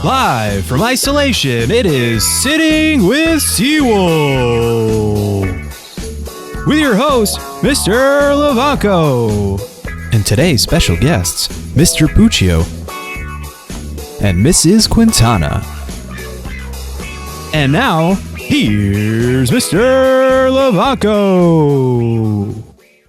Live from isolation, it is Sitting with Seawolves with your host, Mr. Lavanco, and today's special guests, Mr. Puccio and Mrs. Quintana. And now, here's Mr. Lavanco.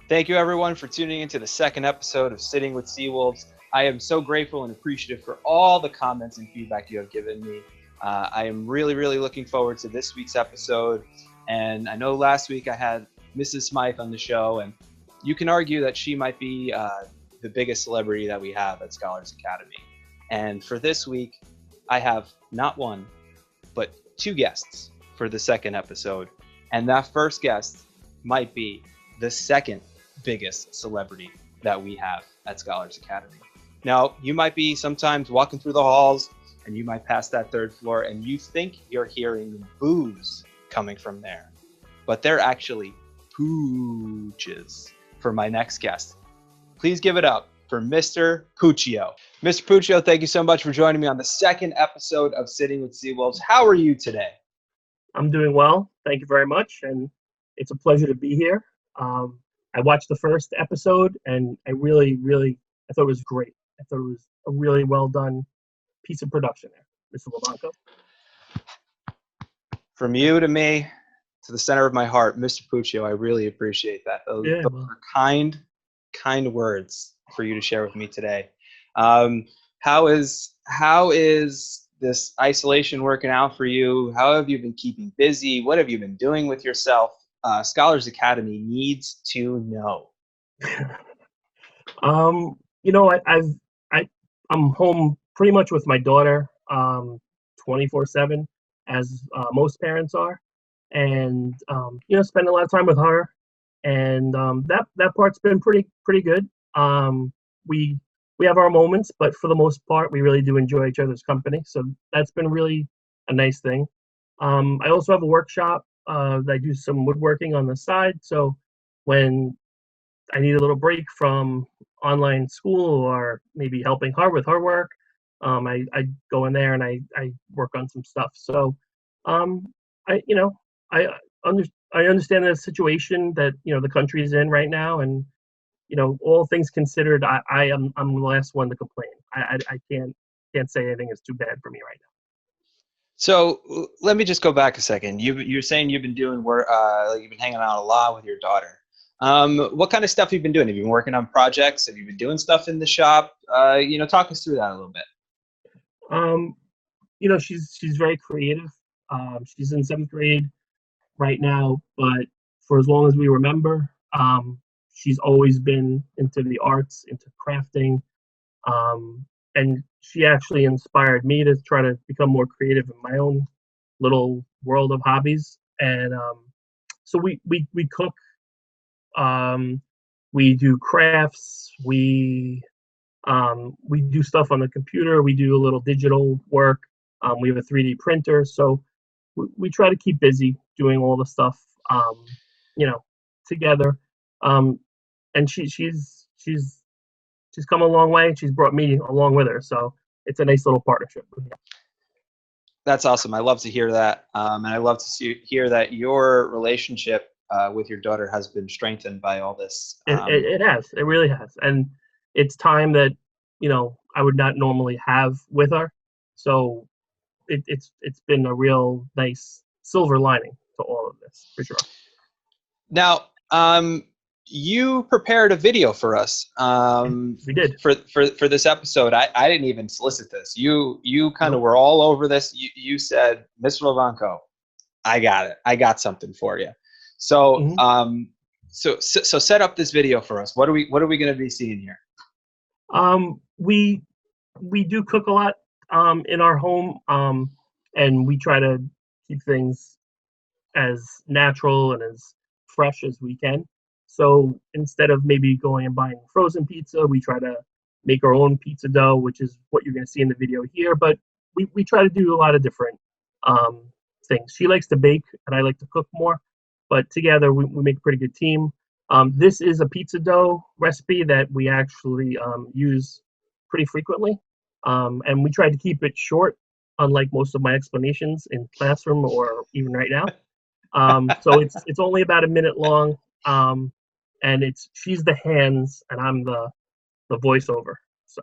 Thank you, everyone, for tuning into the second episode of Sitting with Seawolves. I am so grateful and appreciative for all the comments and feedback you have given me. I am really looking forward to this week's episode. And I know last week I had Mrs. Smythe on the show, and you can argue that she might be the biggest celebrity that we have at Scholars Academy. And for this week, I have not one, but two guests for the second episode. And that first guest might be the second biggest celebrity that we have at Scholars Academy. Now, you might be sometimes walking through the halls and you might pass that third floor and you think you're hearing boos coming from there, but they're actually pooches for my next guest. Please give it up for Mr. Puccio. Mr. Puccio, thank you so much for joining me on the second episode of Sitting with Seawolves. How are you today? I'm doing well. Thank you very much. And it's a pleasure to be here. I watched the first episode and I thought it was great. I thought it was a really well done piece of production there, Mr. Lavanco. From you to me, to the center of my heart, Mr. Puccio, I really appreciate that. Those are kind words for you to share with me today. How is this isolation working out for you? How have you been keeping busy? What have you been doing with yourself? Scholars Academy needs to know. I'm home pretty much with my daughter 24/7, as most parents are, and spend a lot of time with her, and that part's been pretty good. We have our moments, but for the most part, we really do enjoy each other's company, so that's been really a nice thing. I also have a workshop that I do some woodworking on the side, so when I need a little break from online school or maybe helping her with her work, I go in there and I work on some stuff. So I understand the situation that the country is in right now, and all things considered, I'm the last one to complain. I can't say anything is too bad for me right now. So let me just go back a second. You're saying you've been doing work, you've been hanging out a lot with your daughter. What kind of stuff have you been doing? Have you been working on projects? Have you been doing stuff in the shop? Talk us through that a little bit. She's very creative. She's in 7th grade right now, but for as long as we remember, she's always been into the arts, into crafting, and she actually inspired me to try to become more creative in my own little world of hobbies. And so we cook. We do crafts, we do stuff on the computer, we do a little digital work, we have a 3D printer, so we try to keep busy doing all the stuff, together. And she's come a long way, and she's brought me along with her, so it's a nice little partnership. That's awesome. I love to hear that, and I love to hear that your relationship with your daughter has been strengthened by all this. It has. It really has. And it's time that, I would not normally have with her. So it's been a real nice silver lining to all of this, for sure. Now, you prepared a video for us. We did. For this episode. I didn't even solicit this. You kind of were all over this. You said, Mr. Lavanco, I got it. I got something for you. So, so set up this video for us. What are we going to be seeing here? We do cook a lot in our home, and we try to keep things as natural and as fresh as we can. So instead of maybe going and buying frozen pizza, we try to make our own pizza dough, which is what you're going to see in the video here. But we try to do a lot of different things. She likes to bake, and I like to cook more. But together, we make a pretty good team. This is a pizza dough recipe that we actually use pretty frequently. And we try to keep it short unlike most of my explanations in classroom or even right now. So it's only about a minute long, and she's the hands and I'm the voiceover. So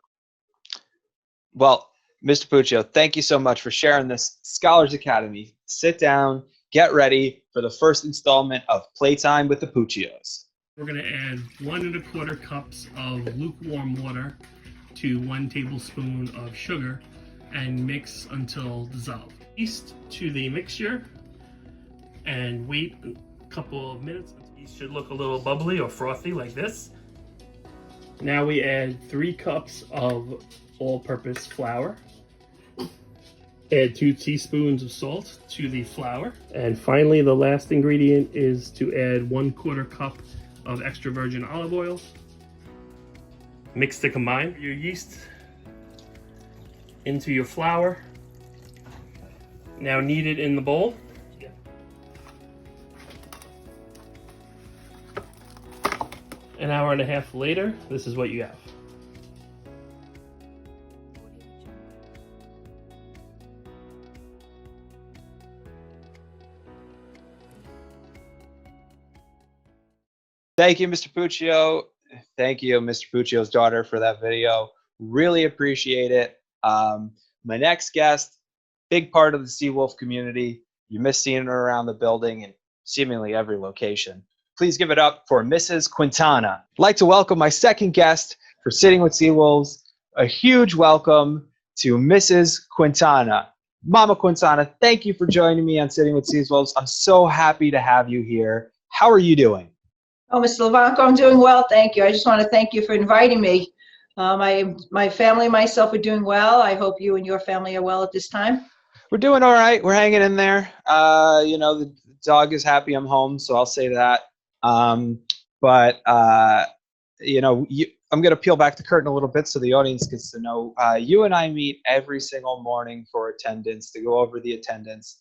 Well, Mr. Puccio, thank you so much for sharing this. Scholars Academy, sit down, get ready for the first installment of Playtime with the Puccios. we're going to add 1¼ cups of lukewarm water to 1 tablespoon of sugar and mix until dissolved. Yeast to the mixture and wait a couple of minutes. Yeast should look a little bubbly or frothy like this. Now we add 3 cups of all-purpose flour. Add 2 teaspoons of salt to the flour. And finally, the last ingredient is to add 1/4 cup of extra virgin olive oil. Mix to combine your yeast into your flour. Now knead it in the bowl. An hour and a half later, this is what you have. Thank you, Mr. Puccio. Thank you, Mr. Puccio's daughter, for that video. Really appreciate it. My next guest, big part of the Seawolf community. You miss seeing her around the building and seemingly every location. Please give it up for Mrs. Quintana. I'd like to welcome my second guest for Sitting with Seawolves. A huge welcome to Mrs. Quintana. Mama Quintana, thank you for joining me on Sitting with Seawolves. I'm so happy to have you here. How are you doing? Oh, Mr. Lavanco, I'm doing well, thank you. I just want to thank you for inviting me. My family and myself are doing well. I hope you and your family are well at this time. We're doing all right. We're hanging in there. The dog is happy I'm home, so I'll say that. I'm going to peel back the curtain a little bit so the audience gets to know. You and I meet every single morning for attendance, to go over the attendance.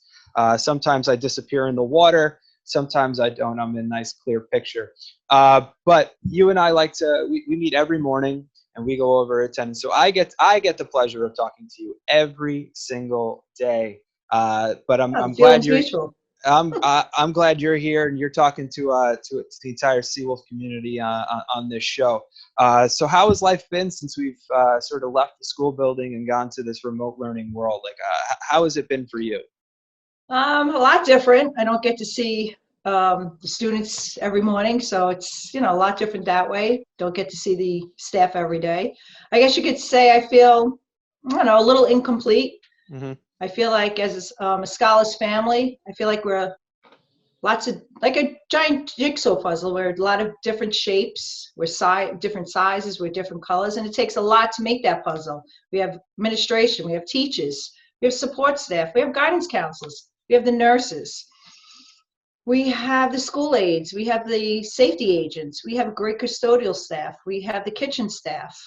Sometimes I disappear in the water. Sometimes I don't. I'm in a nice clear picture. But you and I we meet every morning and we go over attendance. So I get the pleasure of talking to you every single day. But I'm glad you're mutual. I'm glad you're here and you're talking to the entire Seawolf community on this show. So how has life been since we've sort of left the school building and gone to this remote learning world? Like, how has it been for you? A lot different. I don't get to see the students every morning, so it's a lot different that way. Don't get to see the staff every day. I guess you could say I feel a little incomplete. Mm-hmm. I feel like as a scholars family, I feel like we're like a giant jigsaw puzzle. We're a lot of different shapes, we're different sizes, we're different colors, and it takes a lot to make that puzzle. We have administration, we have teachers, we have support staff, we have guidance counselors, we have the nurses, we have the school aides, we have the safety agents, we have great custodial staff, we have the kitchen staff,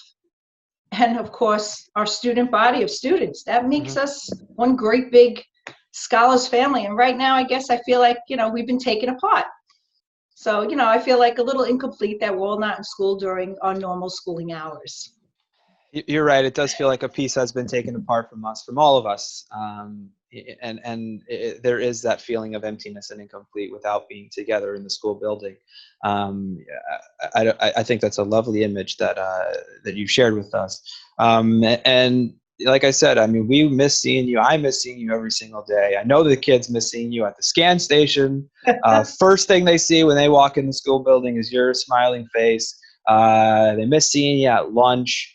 and of course our student body of students. That makes us one great big scholars family. And right now I guess I feel like we've been taken apart. So I feel like a little incomplete that we're all not in school during our normal schooling hours. You're right. It does feel like a piece has been taken apart from us, from all of us. There is that feeling of emptiness and incomplete without being together in the school building. I think that's a lovely image that you shared with us. And like I said, I mean, we miss seeing you. I miss seeing you every single day. I know the kids miss seeing you at the scan station. First thing they see when they walk in the school building is your smiling face. They miss seeing you at lunch.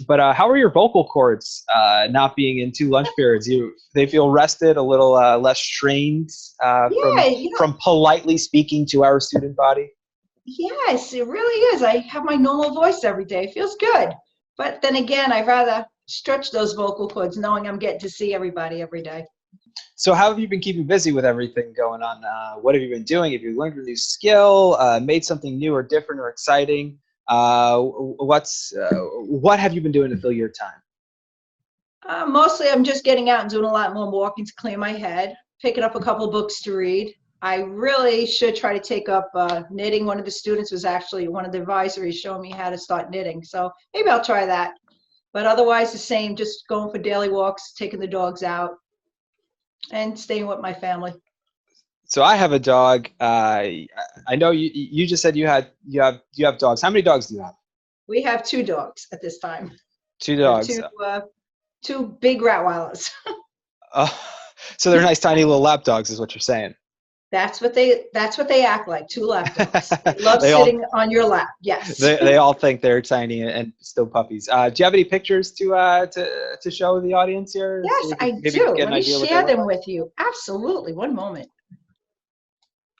But how are your vocal cords not being in 2 lunch periods? They feel rested, a little less strained from politely speaking to our student body? Yes, it really is. I have my normal voice every day. It feels good. But then again, I'd rather stretch those vocal cords knowing I'm getting to see everybody every day. So how have you been keeping busy with everything going on? What have you been doing? Have you learned a new skill, made something new or different or exciting? What have you been doing to fill your time? Mostly I'm just getting out and doing a lot more walking to clear my head, picking up a couple books to read. I really should try to take up knitting. One of the students was actually one of the advisories showing me how to start knitting. So maybe I'll try that. But otherwise the same, just going for daily walks, taking the dogs out, and staying with my family. So I have a dog. I know you just said you have dogs. How many dogs do you have? We have 2 dogs at this time. Two We have dogs. two big Rottweilers. So they're nice tiny little lap dogs is what you're saying. That's what they act like, 2 lap dogs. They love They all- sitting on your lap. Yes. They all think they're tiny and still puppies. Do you have any pictures to show the audience here? Yes, So I maybe do. get an Let me idea what they share look them like? with you. Absolutely. One moment.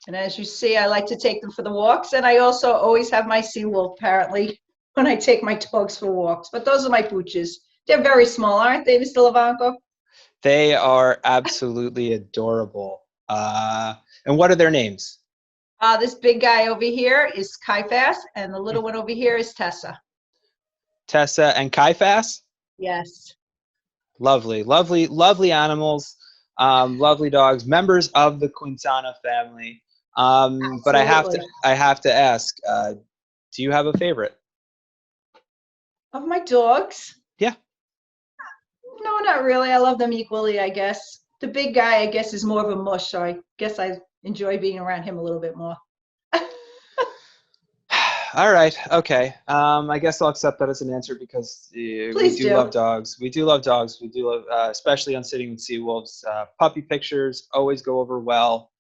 And as you see, I like to take them for the walks, and I also always have my Seawolf apparently when I take my dogs for walks. But those are my pooches. They're very small, aren't they, Mr. Lavanco? They are absolutely adorable. And what are their names? This big guy over here is Kaifas, and the little one over here is Tessa. Tessa and Kaifas? Yes. Lovely, lovely, lovely animals. Lovely dogs, members of the Quintana family. But I have to ask, do you have a favorite? Of my dogs? Yeah. No, not really. I love them equally, I guess. The big guy, I guess, is more of a mush, so I guess I enjoy being around him a little bit more. All right. Okay. I guess I'll accept that as an answer because we do love dogs. We do love dogs. We do love, especially on Sitting with Seawolves. Puppy pictures always go over well.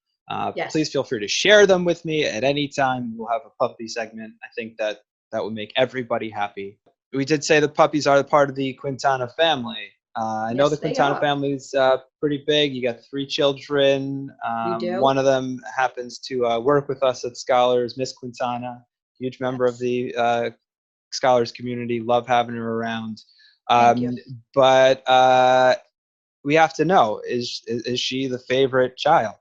Yes. Please feel free to share them with me at any time. We'll have a puppy segment. I think that would make everybody happy. We did say the puppies are part of the Quintana family. I know the Quintana family is pretty big. You got 3 children. We do. One of them happens to work with us at Scholars, Miss Quintana. Huge member of the Scholars community. Love having her around. Thank you. But we have to know, is she the favorite child?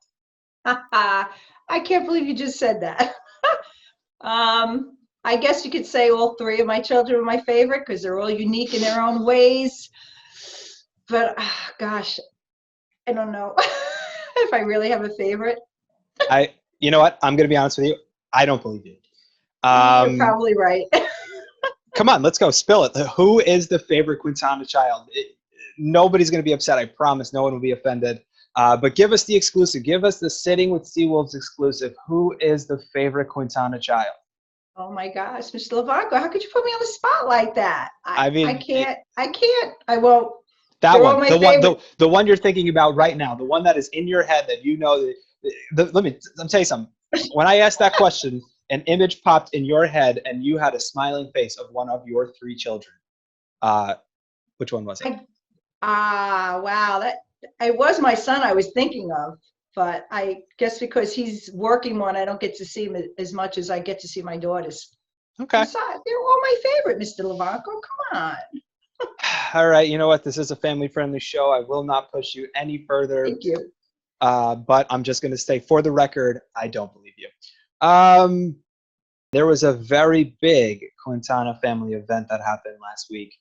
I can't believe you just said that. I guess you could say all 3 of my children are my favorite because they're all unique in their own ways. But gosh, I don't know if I really have a favorite. You know what? I'm going to be honest with you. I don't believe you. You're probably right. Come on, let's go. Spill it. Who is the favorite Quintana child? Nobody's going to be upset. I promise. No one will be offended. But give us the exclusive. Give us the Sitting with Seawolves exclusive. Who is the favorite Quintana child? Oh my gosh, Mr. Lavanco, how could you put me on the spot like that? I can't. I won't. That one, the one you're thinking about right now, the one that is in your head that you know. Let me tell you something. When I asked that question, an image popped in your head, and you had a smiling face of one of your 3 children. Which one was it? Wow, it was my son I was thinking of, but I guess because he's working one, I don't get to see him as much as I get to see my daughters. Okay. Besides, they're all my favorite, Mr. Lavanco. Come on. All right. You know what? This is a family-friendly show. I will not push you any further. Thank you. But I'm just going to say, for the record, I don't believe you. There was a very big Quintana family event that happened last week.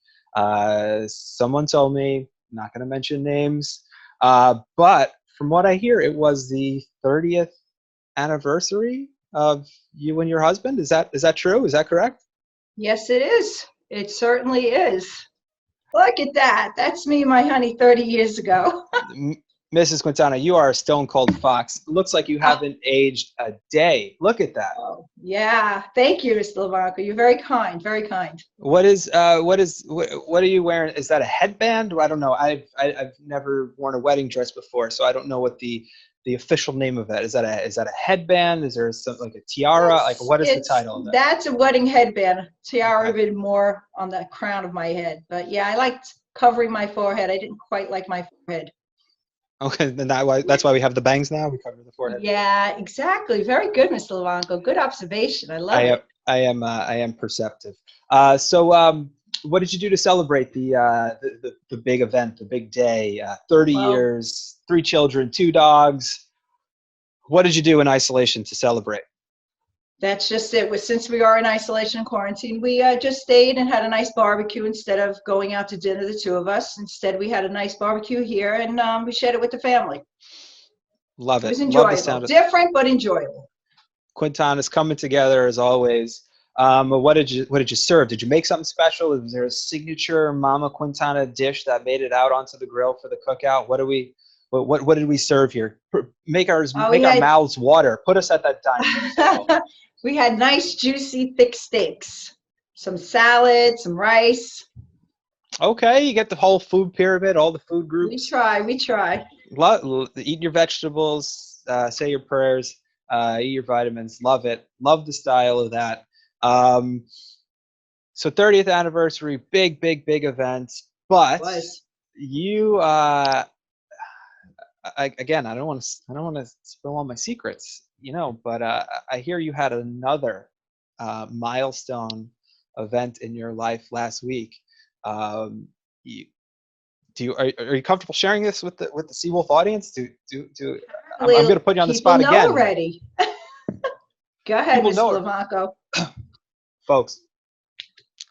Someone told me, not going to mention names, but from what I hear, it was the 30th anniversary of you and your husband. Is that true? Is that correct? Yes, it is. It certainly is. Look at that. That's me and my honey 30 years ago. Mrs. Quintana, you are a stone cold fox. Looks like you haven't aged a day. Look at that. Oh, yeah. Thank you, Mr. Lavanco. You're very kind. Very kind. What are you wearing? Is that a headband? I don't know. I've never worn a wedding dress before, so I don't know what the official name of that is. That a headband? Is there something like a tiara? Like what is the title of that? That's a wedding headband. Tiara been more on the crown of my head, but yeah, I liked covering my forehead. I didn't quite like my forehead. Okay, then that's why we have the bangs now. We cover the forehead. Yeah, exactly. Very good, Mr. Lavanco. Good observation. I love it. I am perceptive. So what did you do to celebrate the big event, the big day? 30 years, 3 children, 2 dogs. What did you do in isolation to celebrate? That's just it. Since we are in isolation and quarantine, we just stayed and had a nice barbecue instead of going out to dinner, the 2 of us. Instead, we had a nice barbecue here, and we shared it with the family. Love it. It was enjoyable. Different, but enjoyable. Quintana's coming together as always. What did you serve? Did you make something special? Was there a signature Mama Quintana dish that made it out onto the grill for the cookout? What did we serve here? Make our mouths water. Put us at that dining room table. We had nice, juicy, thick steaks, some salad, some rice. Okay, you get the whole food pyramid, all the food groups. We try. Eat your vegetables, say your prayers, eat your vitamins. Love it. Love the style of that. So 30th anniversary, big event. But you, again, I don't want to spill all my secrets, but I hear you had another milestone event in your life last week. Are you comfortable sharing this with the Seawolf audience? I'm going to put you on the spot again. People know already. Go ahead, Mr. Lavanco. Folks,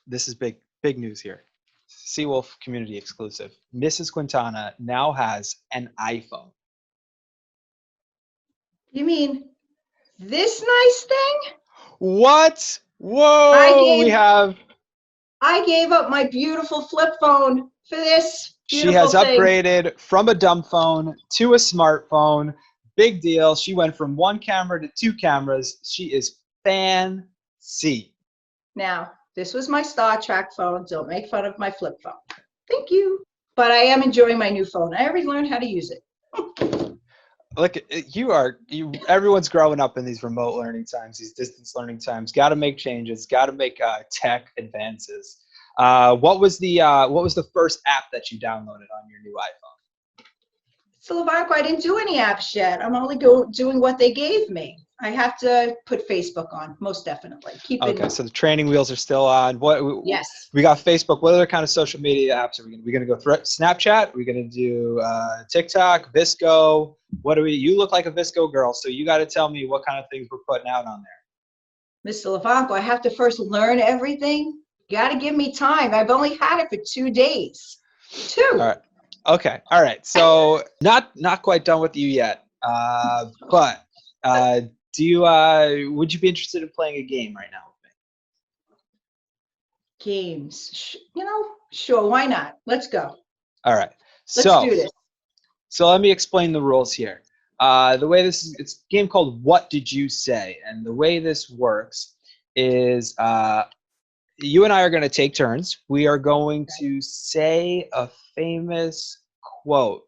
this is big news here. Seawolf community exclusive. Mrs. Quintana now has an iPhone. You mean this nice thing? What? Whoa! I gave up my beautiful flip phone for this beautiful She has thing. upgraded from a dumb phone to a smartphone. Big deal. She went from 1 camera to 2 cameras. She is fancy. Now, this was my Star Trek phone. Don't make fun of my flip phone. Thank you. But I am enjoying my new phone. I already learned how to use it. Look, everyone's growing up in these remote learning times, these distance learning times. Got to make changes. Got to make tech advances. What was the first app that you downloaded on your new iPhone? So Lavanco, I didn't do any apps yet. I'm only doing what they gave me. I have to put Facebook on, most definitely. Okay, so the training wheels are still on. Yes. We got Facebook. What other kind of social media apps are we going to go through? Snapchat? We're going to do TikTok, Visco. You look like a Visco girl, so you got to tell me what kind of things we're putting out on there. Mr. Lavanco, I have to first learn everything. You got to give me time. I've only had it for 2 days. 2. All right. Okay. All right. So not quite done with you yet, but would you be interested in playing a game right now with me? Games, sure. Why not? Let's go. All right. Let's do this. So let me explain the rules here. The way it's a game called What Did You Say? And the way this works is you and I are going to take turns. We are going to say a famous quote.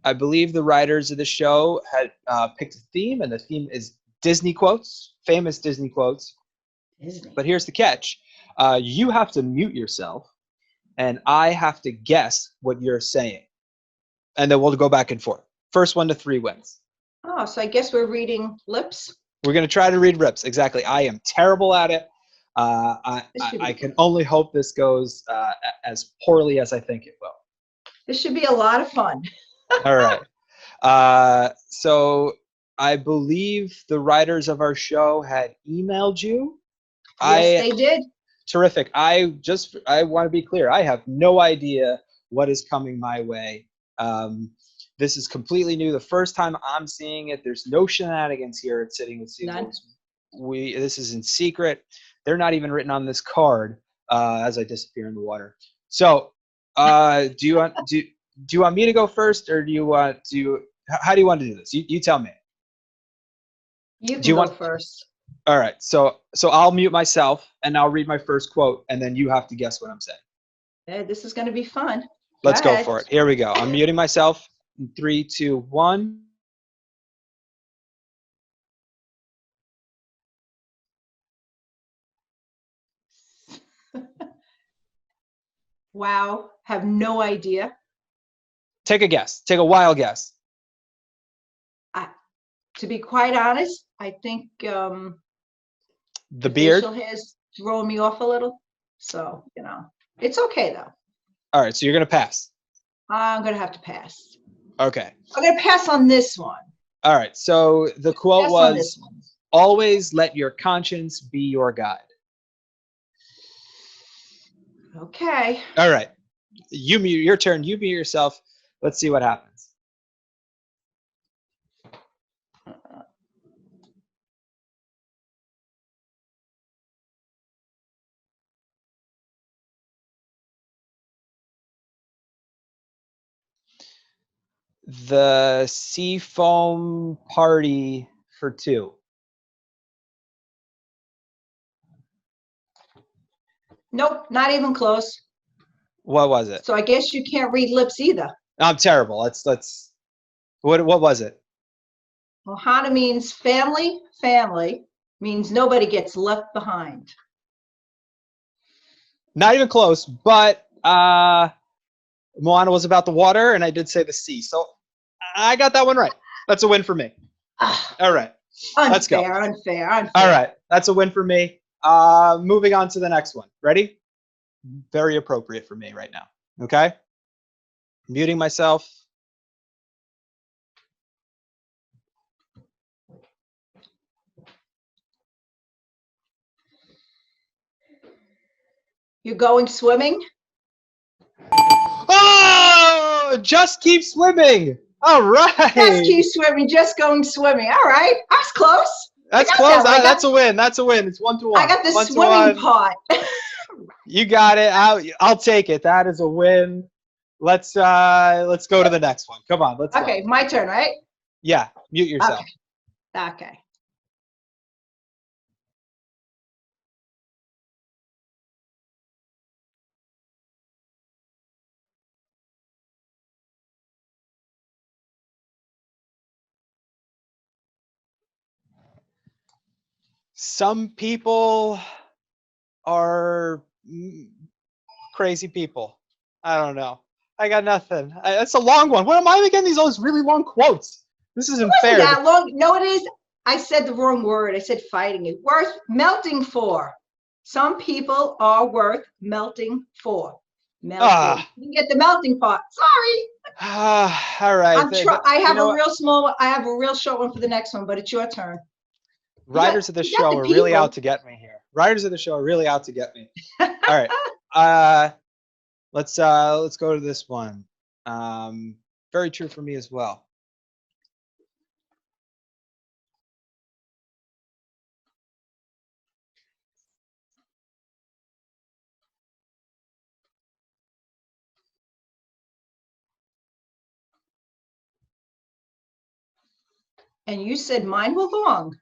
I believe the writers of the show had picked a theme, and the theme is Disney quotes, famous Disney quotes. Disney. But here's the catch. You have to mute yourself, and I have to guess what you're saying. And then we'll go back and forth. First 1 to 3 wins. Oh, so I guess we're reading lips? We're going to try to read lips. Exactly. I am terrible at it. I can only hope this goes as poorly as I think it will. This should be a lot of fun. All right. So I believe the writers of our show had emailed you. Yes, they did. Terrific. I want to be clear. I have no idea what is coming my way. This is completely new. The first time I'm seeing it. There's no shenanigans here at Sitting with Seawolves. This is in secret. They're not even written on this card as I disappear in the water. So do you want me to go first, or how do you want to do this? You tell me. You can go first. All right. So I'll mute myself and I'll read my first quote, and then you have to guess what I'm saying. Hey, this is going to be fun. Let's go for it. Here we go. I'm muting myself. 3, 2, 1. Wow. Have no idea. Take a guess. Take a wild guess. To be quite honest, I think the beard facial hair's throwing me off a little. So, it's okay though. All right. So you're going to pass. I'm going to have to pass. Okay. I'm going to pass on this one. All right. So the quote was, always let your conscience be your guide. Okay. All right. Your turn. You mute yourself. Let's see what happens. The Seafoam Party for 2. Nope, not even close. What was it? So I guess you can't read lips either. I'm terrible. Let's. What was it? Ohana means family. Family means nobody gets left behind. Not even close, but Moana was about the water, and I did say the sea. So I got that one right. That's a win for me. All right. Let's go. Unfair. All right. That's a win for me. Moving on to the next one. Ready? Very appropriate for me right now. Okay? Muting myself. You're going swimming? Oh! Just keep swimming. All right. Just keep swimming, just going swimming. All right. I was close. That's close. That's a win. That's a win. It's 1-1. I got the swimming part. You got it. I'll take it. That is a win. Let's go to the next one. Come on. Let's Okay, go. my turn, right? Yeah. Mute yourself. Okay. Some people are crazy people. I don't know. I got nothing. That's a long one. What am I getting these all these really long quotes? This isn't fair. That long. No, it is. I said the wrong word. I said fighting it. Worth melting for. Some people are worth melting for. Melting. You get the melting part. Sorry. All right. I have a real small one. I have a real short one for the next one, but it's your turn. Writers of the show are really out to get me here. Writers of the show are really out to get me. All right. Let's go to this one. Very true for me as well. And you said mine were long.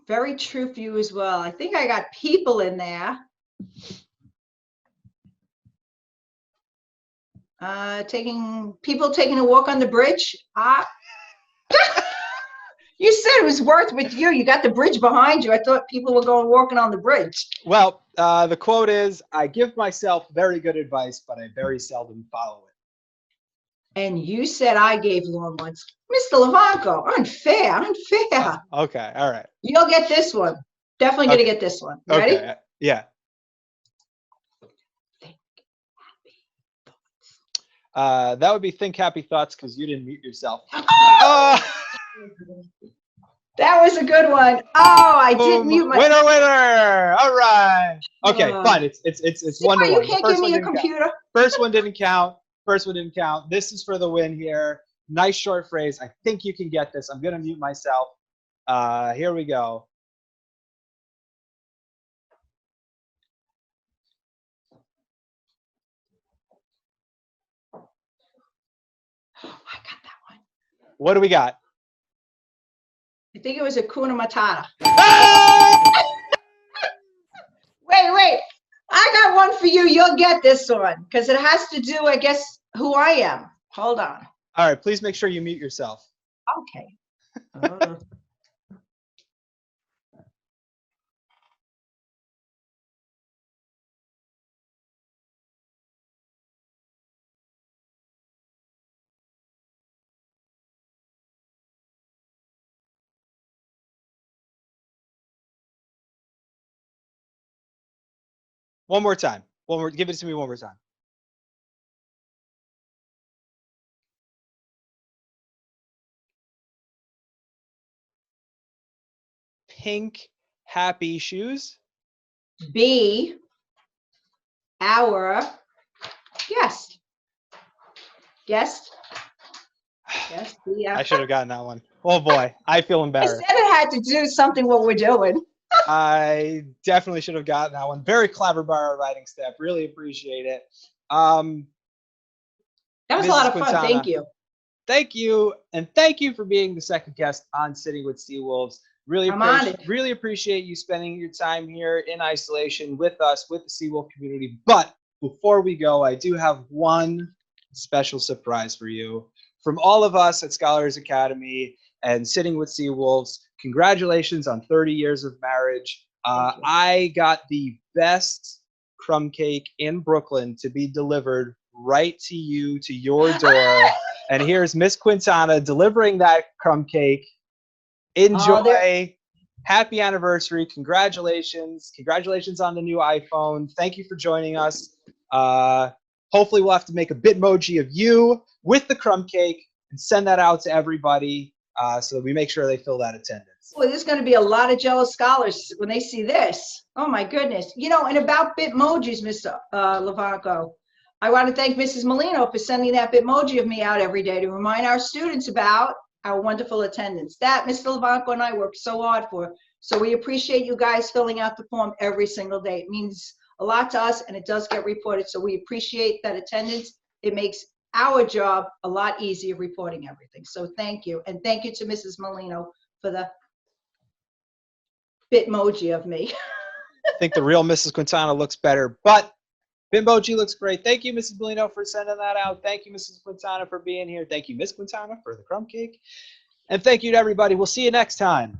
Very true for you as well. I think I got people in there. Taking a walk on the bridge. You said it was worth with you. You got the bridge behind you. I thought people were going walking on the bridge. Well, the quote is, "I give myself very good advice, but I very seldom follow it." And you said I gave long ones. Mr. Lavanco, unfair. Okay, all right. You'll get this one. Definitely going to get this one. Ready? Okay, yeah. That would be think happy thoughts because you didn't mute yourself. Oh! That was a good one. Oh, I didn't mute myself. Winner! All right. Okay, fine. It's 1-1. You can't give me a computer. First one didn't count. This is for the win here. Nice short phrase. I think you can get this. I'm gonna mute myself. Here we go. I got that one. What do we got? I think it was a Kuna Matata. Ah! Wait. I got one for you. You'll get this one because it has to do, I guess, who I am. Hold on. All right. Please make sure you mute yourself. Okay. One more time. Give it to me one more time. Pink happy shoes. Be our guest. Guest. I should have gotten that one. Oh boy, I feel I embarrassed. said it had to do something what we're doing. I definitely should have gotten that one. Very clever by our writing staff. Really appreciate it. That was a Mrs. lot of fun. Quintana, Thank you. thank you, and thank you for being the second guest on Sitting with Seawolves. I'm honored. Really appreciate you spending your time here in isolation with us, with the Seawolf community. But before we go, I do have one special surprise for you. From all of us at Scholars Academy and Sitting with Seawolves, congratulations on 30 years of marriage. I got the best crumb cake in Brooklyn to be delivered right to you, to your door. And here's Miss Quintana delivering that crumb cake. Enjoy. Happy anniversary. Congratulations. Congratulations on the new iPhone. Thank you for joining us. Hopefully we'll have to make a Bitmoji of you with the crumb cake and send that out to everybody so that we make sure they fill that attendance. Well, there's going to be a lot of jealous scholars when they see this. Oh my goodness. You know, and about Bitmojis, Mr. Lavanco, I want to thank Mrs. Molino for sending that Bitmoji of me out every day to remind our students about our wonderful attendance. That Mr. Lavanco and I work so hard for. So we appreciate you guys filling out the form every single day. It means a lot to us, and it does get reported. So we appreciate that attendance. It makes our job a lot easier reporting everything. So thank you. And thank you to Mrs. Molino for the Bitmoji of me. I think the real Mrs. Quintana looks better, but Bitmoji looks great. Thank you, Mrs. Molino, for sending that out. Thank you, Mrs. Quintana, for being here. Thank you, Miss Quintana, for the crumb cake. And thank you to everybody. We'll see you next time